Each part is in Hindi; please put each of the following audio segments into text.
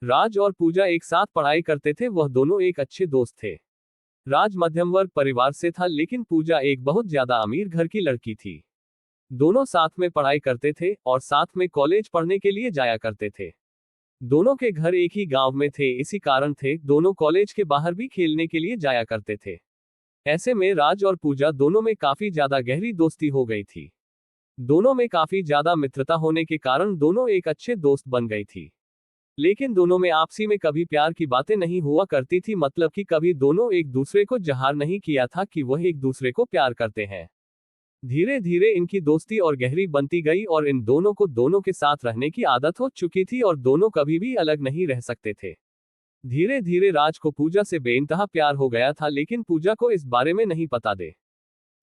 राज और पूजा एक साथ पढ़ाई करते थे, वह दोनों एक अच्छे दोस्त थे। राज मध्यम वर्ग परिवार से था, लेकिन पूजा एक बहुत ज्यादा अमीर घर की लड़की थी। दोनों साथ में पढ़ाई करते थे और साथ में कॉलेज पढ़ने के लिए जाया करते थे। दोनों के घर एक ही गांव में थे, इसी कारण थे दोनों कॉलेज के बाहर भी खेलने के लिए जाया करते थे। ऐसे में राज और पूजा दोनों में काफी ज्यादा गहरी दोस्ती हो गई थी। दोनों में काफी ज्यादा मित्रता होने के कारण दोनों एक अच्छे दोस्त बन गई थी। लेकिन दोनों में आपसी में कभी प्यार की बातें नहीं हुआ करती थी, मतलब कि कभी दोनों एक दूसरे को ज़ाहिर नहीं किया था कि वह एक दूसरे को प्यार करते हैं। धीरे धीरे इनकी दोस्ती और गहरी बनती गई और इन दोनों को दोनों के साथ रहने की आदत हो चुकी थी और दोनों कभी भी अलग नहीं रह सकते थे। धीरे धीरे राज को पूजा से बेइंतहा प्यार हो गया था, लेकिन पूजा को इस बारे में नहीं पता दे।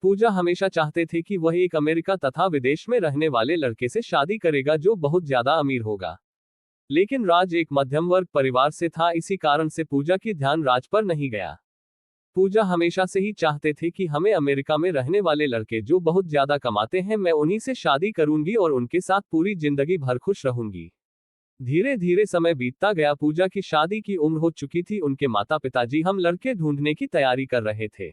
पूजा हमेशा चाहते थे कि वह एक अमेरिका तथा विदेश में रहने वाले लड़के से शादी करेगा जो बहुत ज्यादा अमीर होगा। लेकिन राज एक मध्यम वर्ग परिवार से था, इसी कारण से पूजा की ध्यान राज पर नहीं गया। पूजा हमेशा से ही चाहते थे कि हमें अमेरिका में रहने वाले लड़के जो बहुत ज्यादा कमाते हैं, मैं उन्हीं से शादी करूंगी और उनके साथ पूरी जिंदगी भर खुश रहूंगी। धीरे धीरे समय बीतता गया, पूजा की शादी की उम्र हो चुकी थी। उनके माता पिताजी हम लड़के ढूंढने की तैयारी कर रहे थे।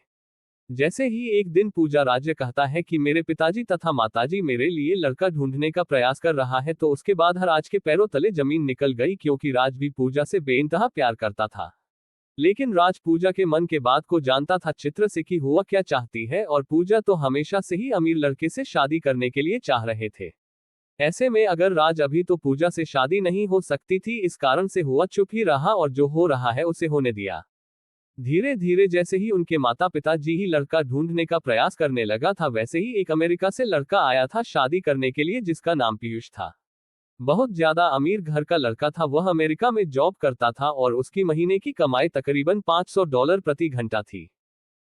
जैसे ही एक दिन पूजा राज कहता है कि मेरे पिताजी तथा माताजी मेरे लिए लड़का ढूंढने का प्रयास कर रहा है, तो उसके बाद राज के पैरों तले जमीन निकल गई, क्योंकि राज भी पूजा से बेइंतहा प्यार करता था। लेकिन राज पूजा के मन के बात को जानता था, चित्र से कि हुआ क्या चाहती है, और पूजा तो हमेशा से ही अमीर लड़के से शादी करने के लिए चाह रहे थे। ऐसे में अगर राज अभी तो पूजा से शादी नहीं हो सकती थी, इस कारण से हुआ चुप ही रहा और जो हो रहा है उसे होने दिया। धीरे धीरे जैसे ही उनके माता पिताजी ही लड़का ढूंढने का प्रयास करने लगा था, वैसे ही एक अमेरिका से लड़का आया था शादी करने के लिए, जिसका नाम पीयूष था। बहुत ज्यादा अमीर घर का लड़का था, वह अमेरिका में जॉब करता था और उसकी महीने की कमाई तकरीबन $500 प्रति घंटा थी।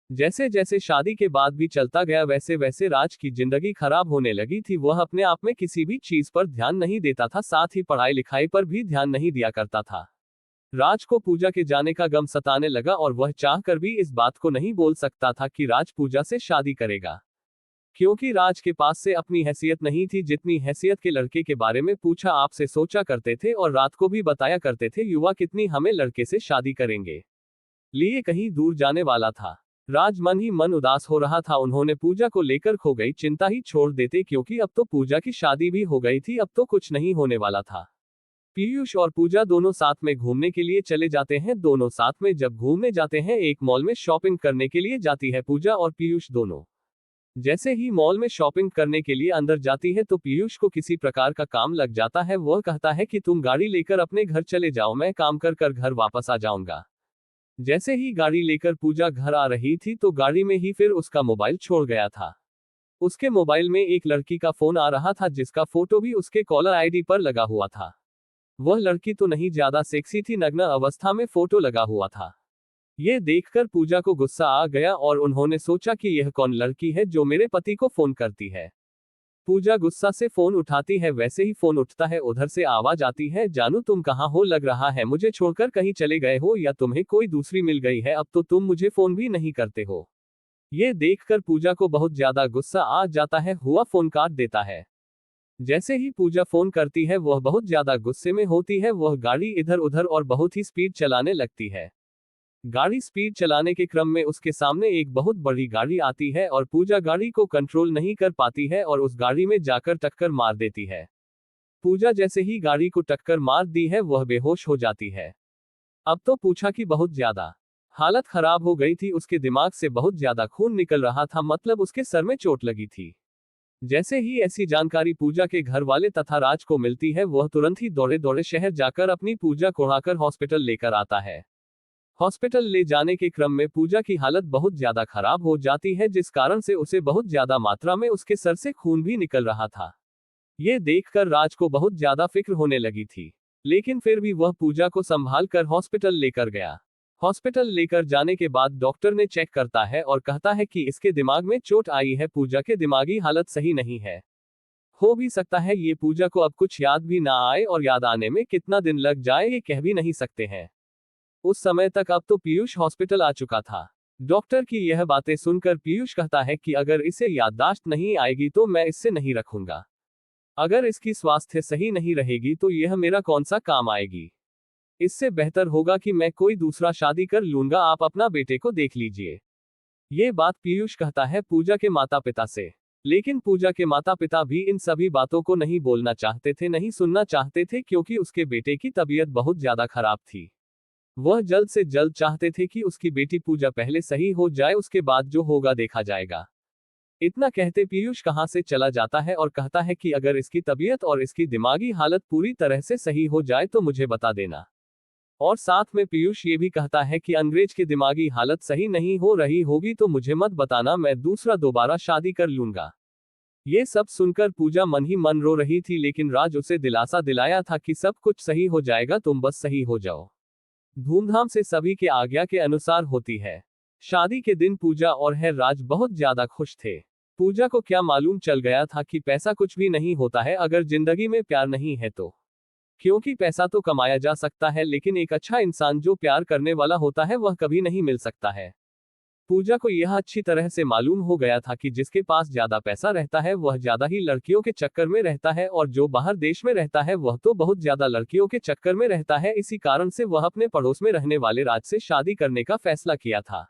जैसे जैसे शादी के बाद भी चलता गया, वैसे वैसे राज की जिंदगी खराब होने लगी थी। वह अपने आप में किसी भी चीज पर ध्यान नहीं देता था, साथ ही पढ़ाई लिखाई पर भी ध्यान नहीं दिया करता था। राज को पूजा के जाने का गम सताने लगा और वह चाहकर भी इस बात को नहीं बोल सकता था कि राज पूजा से शादी करेगा, क्योंकि राज के पास से अपनी हैसियत नहीं थी, जितनी हैसियत के लड़के के बारे में पूछा आपसे सोचा करते थे और रात को भी बताया करते थे, युवा कितनी हमें लड़के से शादी करेंगे, लिए कहीं दूर जाने वाला था। राज मन ही मन उदास हो रहा था। उन्होंने पूजा को लेकर खो गई चिंता ही छोड़ देते, क्योंकि अब तो पूजा की शादी भी हो गई थी, अब तो कुछ नहीं होने वाला था। पीयूष और पूजा दोनों साथ में घूमने के लिए चले जाते हैं। दोनों साथ में जब घूमने जाते हैं, एक मॉल में शॉपिंग करने के लिए जाती है पूजा और पीयूष दोनों। जैसे ही मॉल में शॉपिंग करने के लिए अंदर जाती है, तो पीयूष को किसी प्रकार का काम लग जाता है। वह कहता है कि तुम गाड़ी लेकर अपने घर चले जाओ, मैं काम कर कर घर वापस आ जाऊंगा। जैसे ही गाड़ी लेकर पूजा घर आ रही थी, तो गाड़ी में ही फिर उसका मोबाइल छोड़ गया था। उसके मोबाइल में एक लड़की का फोन आ रहा था, जिसका फोटो भी उसके कॉलर आईडी पर लगा हुआ था। वह लड़की तो नहीं ज्यादा सेक्सी थी, नग्न अवस्था में फोटो लगा हुआ था। यह देखकर पूजा को गुस्सा आ गया और उन्होंने सोचा कि यह कौन लड़की है जो मेरे पति को फोन करती है। पूजा गुस्सा से फोन उठाती है, वैसे ही फोन उठता है, उधर से आवाज आती है, जानू तुम कहाँ हो, लग रहा है मुझे छोड़कर कहीं चले गए हो या तुम्हें कोई दूसरी मिल गई है, अब तो तुम मुझे फोन भी नहीं करते हो। यह देखकर पूजा को बहुत ज्यादा गुस्सा आ जाता है, हुआ फोन काट देता है। जैसे ही पूजा फोन करती है, वह बहुत ज्यादा गुस्से में होती है। वह गाड़ी इधर उधर और बहुत ही स्पीड चलाने लगती है। गाड़ी स्पीड चलाने के क्रम में उसके सामने एक बहुत बड़ी गाड़ी आती है और पूजा गाड़ी को कंट्रोल नहीं कर पाती है और उस गाड़ी में जाकर टक्कर मार देती है। पूजा जैसे ही गाड़ी को टक्कर मार दी है, वह बेहोश हो जाती है। अब तो पूजा की बहुत ज्यादा हालत खराब हो गई थी, उसके दिमाग से बहुत ज्यादा खून निकल रहा था, मतलब उसके सर में चोट लगी थी। जैसे ही ऐसी जानकारी पूजा के घर वाले तथा राज को मिलती है, वह तुरंत ही दौड़े दौड़े शहर जाकर अपनी पूजा को उड़ाकर हॉस्पिटल लेकर आता है। हॉस्पिटल ले जाने के क्रम में पूजा की हालत बहुत ज्यादा खराब हो जाती है, जिस कारण से उसे बहुत ज्यादा मात्रा में उसके सर से खून भी निकल रहा था। ये देखकर राज को बहुत ज्यादा फिक्र होने लगी थी, लेकिन फिर भी वह पूजा को संभाल कर हॉस्पिटल लेकर गया। हॉस्पिटल लेकर जाने के बाद डॉक्टर ने चेक करता है और कहता है कि इसके दिमाग में चोट आई है, पूजा के दिमागी हालत सही नहीं है। हो भी सकता है ये पूजा को अब कुछ याद भी ना आए, और याद आने में कितना दिन लग जाए ये कह भी नहीं सकते हैं। उस समय तक अब तो पीयूष हॉस्पिटल आ चुका था। डॉक्टर की यह बातें सुनकर पीयूष कहता है कि अगर इसे याददाश्त नहीं आएगी तो मैं इससे नहीं रखूंगा। अगर इसकी स्वास्थ्य सही नहीं रहेगी तो यह मेरा कौन सा काम आएगी। इससे बेहतर होगा कि मैं कोई दूसरा शादी कर लूंगा, आप अपना बेटे को देख लीजिए। ये बात पीयूष कहता है पूजा के माता पिता से। लेकिन पूजा के माता पिता भी इन सभी बातों को नहीं बोलना चाहते थे, नहीं सुनना चाहते थे, क्योंकि उसके बेटे की तबीयत बहुत ज्यादा खराब थी। वह जल्द से जल्द चाहते थे कि उसकी बेटी पूजा पहले सही हो जाए, उसके बाद जो होगा देखा जाएगा। इतना कहते पीयूष कहां से चला जाता है और कहता है कि अगर इसकी तबीयत और इसकी दिमागी हालत पूरी तरह से सही हो जाए तो मुझे बता देना। और साथ में पीयूष ये भी कहता है कि अंग्रेज की दिमागी हालत सही नहीं हो रही होगी तो मुझे मत बताना, मैं दोबारा शादी कर लूंगा। ये सब सुनकर पूजा मन ही मन रो रही थी, लेकिन राज उसे दिलासा दिलाया था कि सब कुछ सही हो जाएगा, तुम बस सही हो जाओ। धूमधाम से सभी के आज्ञा के अनुसार होती है। शादी के दिन पूजा और है राज बहुत ज्यादा खुश थे। पूजा को क्या मालूम चल गया था कि पैसा कुछ भी नहीं होता है अगर जिंदगी में प्यार नहीं है तो। क्योंकि पैसा तो कमाया जा सकता है, लेकिन एक अच्छा इंसान जो प्यार करने वाला होता है वह कभी नहीं मिल सकता है। पूजा को यह अच्छी तरह से मालूम हो गया था कि जिसके पास ज्यादा पैसा रहता है वह ज्यादा ही लड़कियों के चक्कर में रहता है, और जो बाहर देश में रहता है वह तो बहुत ज्यादा लड़कियों के चक्कर में रहता है। इसी कारण से वह अपने पड़ोस में रहने वाले राज से शादी करने का फैसला किया था।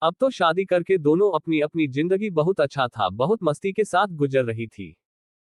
अब तो शादी करके दोनों अपनी अपनी जिंदगी बहुत अच्छा था, बहुत मस्ती के साथ गुजर रही थी।